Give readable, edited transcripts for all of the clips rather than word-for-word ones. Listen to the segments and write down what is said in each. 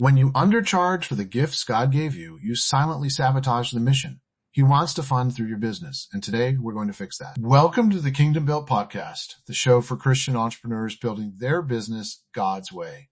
When you undercharge for the gifts God gave you, you silently sabotage the mission He wants to fund through your business, and today we're going to fix that. Welcome to the Kingdom Built Podcast, the show for Christian entrepreneurs building their business God's way.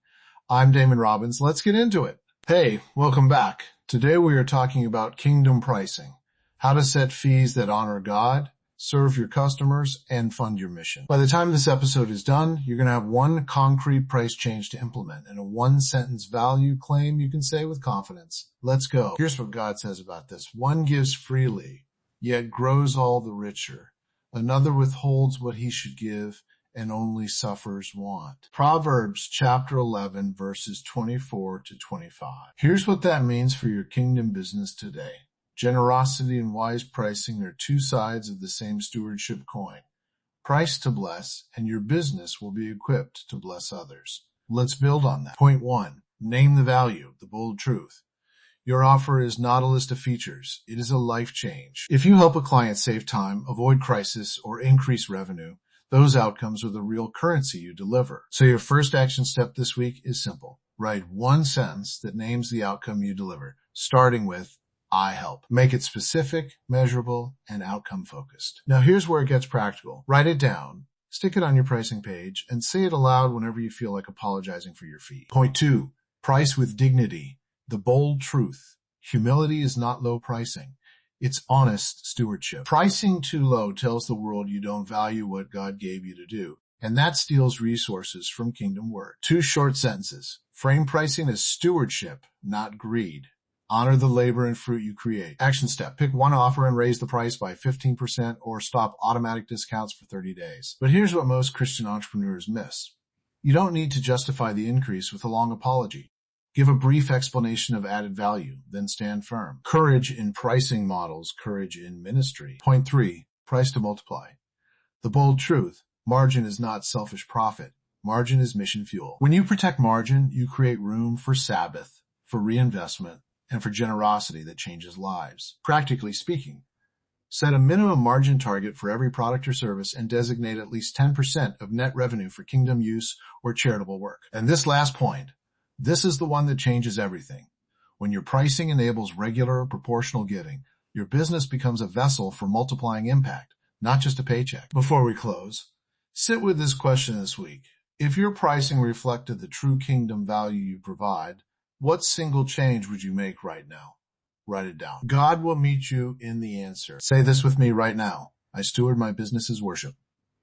I'm Damon Robbins. Let's get into it. Hey, welcome back. Today we are talking about kingdom pricing, how to set fees that honor God, serve your customers, and fund your mission. By the time this episode is done, you're going to have one concrete price change to implement and a one-sentence value claim you can say with confidence. Let's go. Here's what God says about this. One gives freely, yet grows all the richer. Another withholds what he should give and only suffers want. Proverbs chapter 11, verses 24 to 25. Here's what that means for your kingdom business today. Generosity and wise pricing are two sides of the same stewardship coin. Price to bless, and your business will be equipped to bless others. Let's build on that. Point 1. Name the value, the bold truth. Your offer is not a list of features. It is a life change. If you help a client save time, avoid crisis, or increase revenue, those outcomes are the real currency you deliver. So your first action step this week is simple. Write one sentence that names the outcome you deliver, starting with, I help. Make it specific, measurable, and outcome-focused. Now here's where it gets practical. Write it down, stick it on your pricing page, and say it aloud whenever you feel like apologizing for your fee. Point 2, price with dignity. The bold truth. Humility is not low pricing. It's honest stewardship. Pricing too low tells the world you don't value what God gave you to do, and that steals resources from kingdom work. 2 short sentences. Frame pricing as stewardship, not greed. Honor the labor and fruit you create. Action step. Pick one offer and raise the price by 15% or stop automatic discounts for 30 days. But here's what most Christian entrepreneurs miss. You don't need to justify the increase with a long apology. Give a brief explanation of added value, then stand firm. Courage in pricing models, courage in ministry. Point 3, price to multiply. The bold truth. Margin is not selfish profit. Margin is mission fuel. When you protect margin, you create room for Sabbath, for reinvestment, and for generosity that changes lives. Practically speaking, set a minimum margin target for every product or service and designate at least 10% of net revenue for kingdom use or charitable work. And this last point, this is the one that changes everything. When your pricing enables regular, proportional giving, your business becomes a vessel for multiplying impact, not just a paycheck. Before we close, sit with this question this week. If your pricing reflected the true kingdom value you provide, what single change would you make right now? Write it down. God will meet you in the answer. Say this with me right now. I steward my business as worship.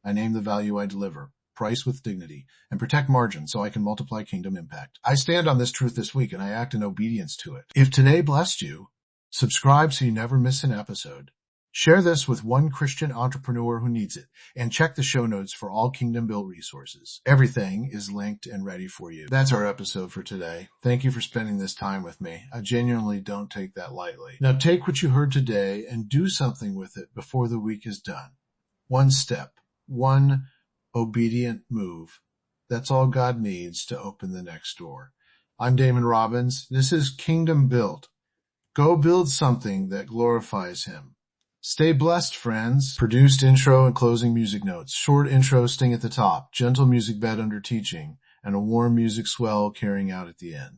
I name the value I deliver, price with dignity, and protect margin so I can multiply kingdom impact. I stand on this truth this week and I act in obedience to it. If today blessed you, subscribe so you never miss an episode. Share this with one Christian entrepreneur who needs it, and check the show notes for all Kingdom Built resources. Everything is linked and ready for you. That's our episode for today. Thank you for spending this time with me. I genuinely don't take that lightly. Now take what you heard today and do something with it before the week is done. One step, one obedient move. That's all God needs to open the next door. I'm Damon Robbins. This is Kingdom Built. Go build something that glorifies Him. Stay blessed, friends. Produced intro and closing music notes. Short intro sting at the top, gentle music bed under teaching, and a warm music swell carrying out at the end.